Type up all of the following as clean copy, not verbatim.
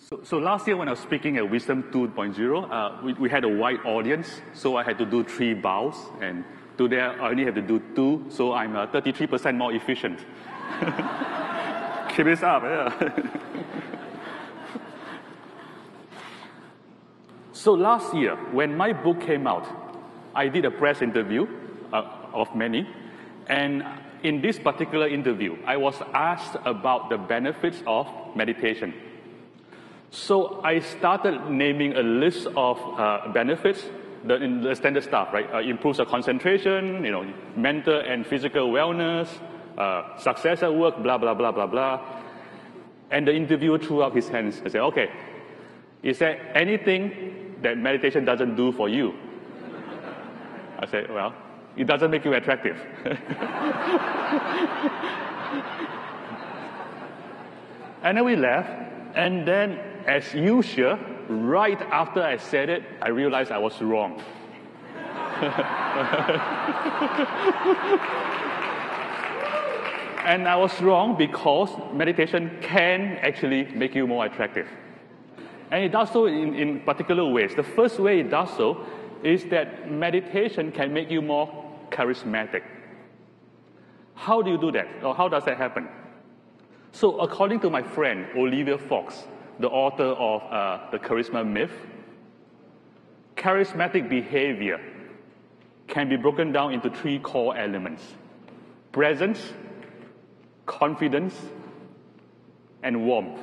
So last year when I was speaking at Wisdom 2.0, we had a wide audience, so I had to do 3 bows, and today I only have to do 2, so I'm 33% more efficient. Keep this up, yeah. So last year, when my book came out, I did a press interview of many, and in this particular interview, I was asked about the benefits of meditation. So I started naming a list of benefits, the standard stuff, right? Improves the concentration, mental and physical wellness, success at work, blah, blah, blah, blah, blah. And the interviewer threw up his hands and said, okay, is there anything that meditation doesn't do for you? I said, well, it doesn't make you attractive. And then we left, and then, as usual, right after I said it, I realized I was wrong. And I was wrong because meditation can actually make you more attractive. And it does so in particular ways. The first way it does so is that meditation can make you more charismatic. How do you do that? Or how does that happen? So according to my friend, Olivia Fox, the author of The Charisma Myth, charismatic behavior can be broken down into 3 core elements: presence, confidence, and warmth.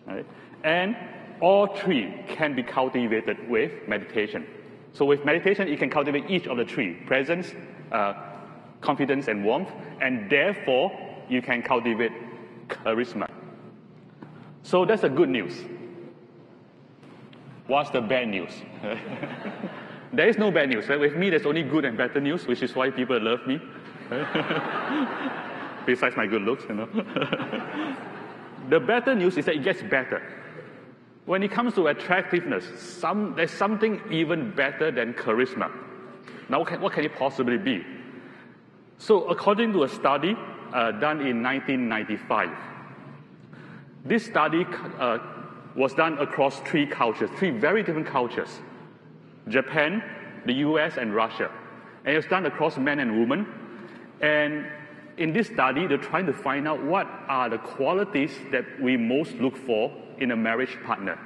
Right? And all 3 can be cultivated with meditation. So with meditation, you can cultivate each of the 3: presence, confidence, and warmth, and therefore you can cultivate charisma. So that's the good news. What's the bad news? There is no bad news. Right? With me, there's only good and better news, which is why people love me. Besides my good looks, The better news is that it gets better. When it comes to attractiveness, there's something even better than charisma. Now, what can it possibly be? So, according to a study done in 1995, this study was done across 3 cultures, 3 very different cultures: Japan, the US, and Russia. And it was done across men and women. And in this study, they're trying to find out what are the qualities that we most look for in a marriage partner.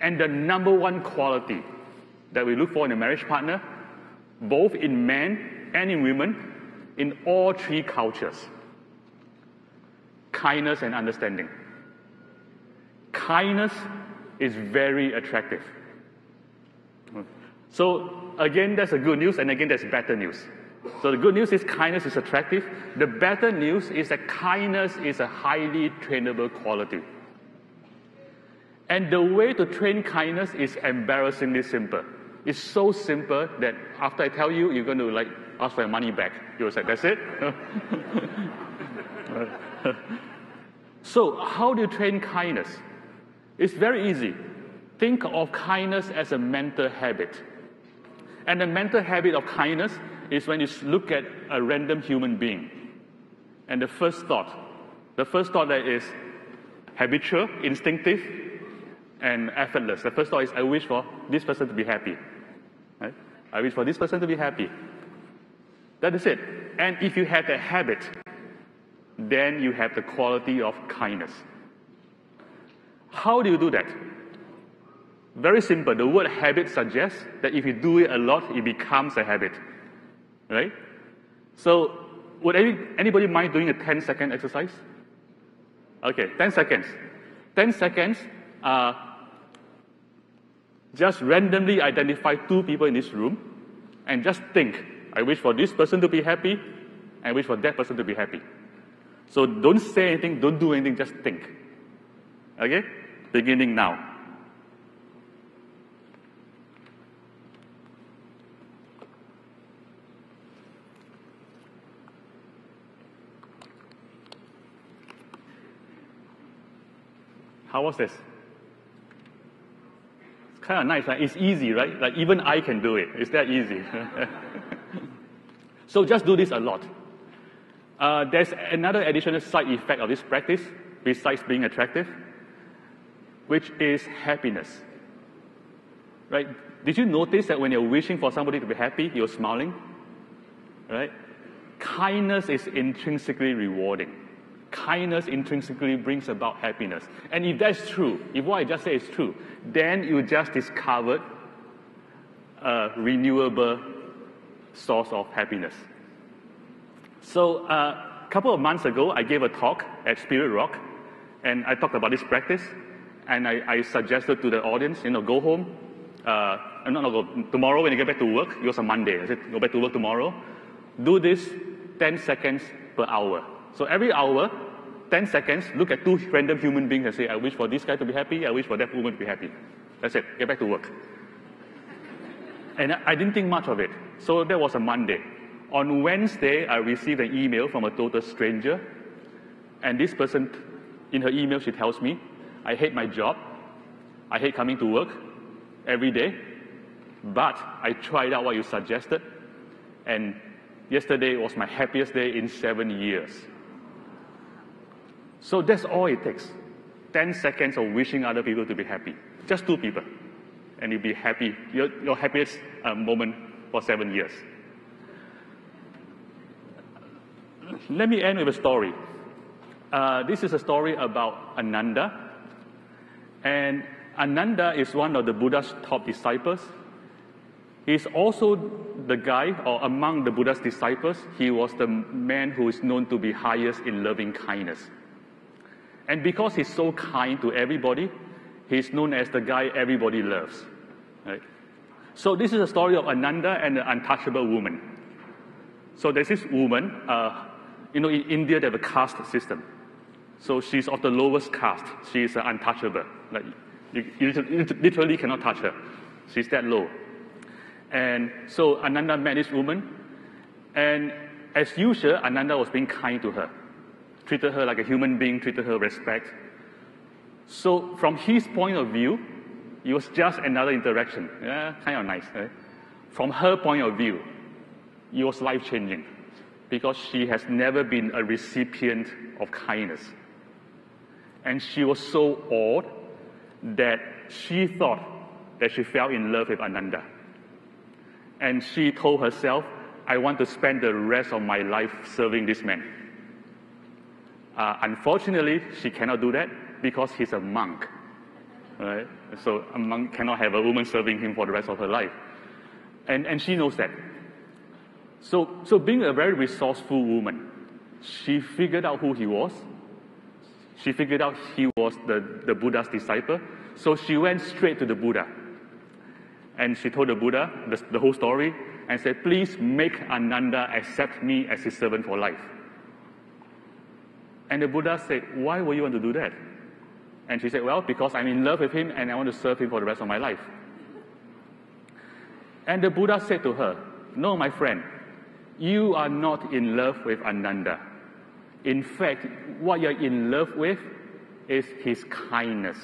And the number 1 quality that we look for in a marriage partner, both in men and in women, in all 3 cultures: kindness and understanding. Kindness is very attractive. So again, that's the good news, and again, that's better news. So the good news is kindness is attractive. The better news is that kindness is a highly trainable quality. And the way to train kindness is embarrassingly simple. It's so simple that after I tell you, you're going to ask for your money back. You'll say, that's it? So how do you train kindness? It's very easy. Think of kindness as a mental habit. And the mental habit of kindness is when you look at a random human being. And the first thought that is habitual, instinctive, and effortless. The first thought is, I wish for this person to be happy. Right? I wish for this person to be happy. That is it. And if you have the habit, then you have the quality of kindness. How do you do that? Very simple. The word habit suggests that if you do it a lot, it becomes a habit. Right? So, would anybody mind doing a 10-second exercise? Okay, 10 seconds. 10 seconds, just randomly identify 2 people in this room and just think, I wish for this person to be happy, and I wish for that person to be happy. So don't say anything, don't do anything, just think. Okay? Beginning now. How was this? It's kind of nice, right? It's easy, right? Even I can do it. It's that easy. So just do this a lot. There's another additional side effect of this practice, besides being attractive. which is happiness. Right? Did you notice that when you're wishing for somebody to be happy, you're smiling? Right? Kindness is intrinsically rewarding. Kindness intrinsically brings about happiness. And if that's true, if what I just said is true, then you just discovered a renewable source of happiness. So a couple of months ago, I gave a talk at Spirit Rock, and I talked about this practice, and I suggested to the audience, go home, tomorrow when you get back to work, it was a Monday, I said, go back to work tomorrow, do this 10 seconds per hour. So every hour, 10 seconds, look at two random human beings and say, I wish for this guy to be happy, I wish for that woman to be happy. That's it, get back to work. And I didn't think much of it. So that was a Monday. On Wednesday, I received an email from a total stranger. And this person, in her email, she tells me, I hate my job. I hate coming to work every day. But I tried out what you suggested. And yesterday was my happiest day in 7 years. So that's all it takes. 10 seconds of wishing other people to be happy. Just two people. And you'll be happy. Your happiest moment for 7 years. Let me end with a story. This is a story about Ananda. And Ananda is one of the Buddha's top disciples. He's also the guy, or among the Buddha's disciples, he was the man who is known to be highest in loving kindness. And because he's so kind to everybody, he's known as the guy everybody loves. Right? So this is a story of Ananda and the untouchable woman. So there's this woman, in India they have a caste system. So she's of the lowest caste. She's untouchable. Like, you literally cannot touch her. She's that low. And so Ananda met this woman, and as usual, Ananda was being kind to her. Treated her like a human being, treated her with respect. So from his point of view, it was just another interaction. Yeah, kind of nice. Right? From her point of view, it was life-changing because she has never been a recipient of kindness. And she was so awed that she thought that she fell in love with Ananda. And she told herself, I want to spend the rest of my life serving this man. Unfortunately, she cannot do that because he's a monk. Right? So a monk cannot have a woman serving him for the rest of her life. And she knows that. So being a very resourceful woman, she figured out who he was. She figured out he was the Buddha's disciple. So she went straight to the Buddha. And she told the Buddha the whole story and said, please make Ananda accept me as his servant for life. And the Buddha said, why would you want to do that? And she said, well, because I'm in love with him and I want to serve him for the rest of my life. And the Buddha said to her, no, my friend, you are not in love with Ananda. In fact, what you're in love with is his kindness.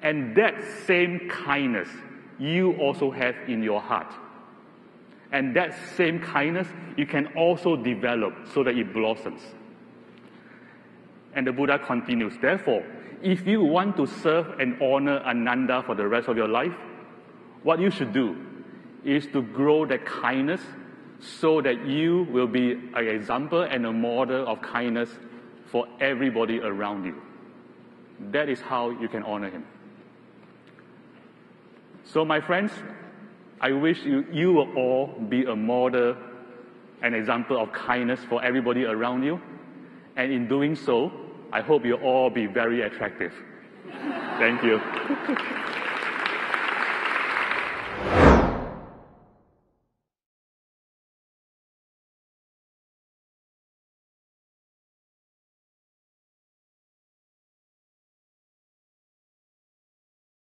And that same kindness you also have in your heart. And that same kindness you can also develop so that it blossoms. And the Buddha continues, therefore, if you want to serve and honor Ananda for the rest of your life, what you should do is to grow that kindness so that you will be an example and a model of kindness for everybody around you. That is how you can honor him. So my friends, I wish you will all be a model, an example of kindness for everybody around you. And in doing so, I hope you'll all be very attractive. Thank you.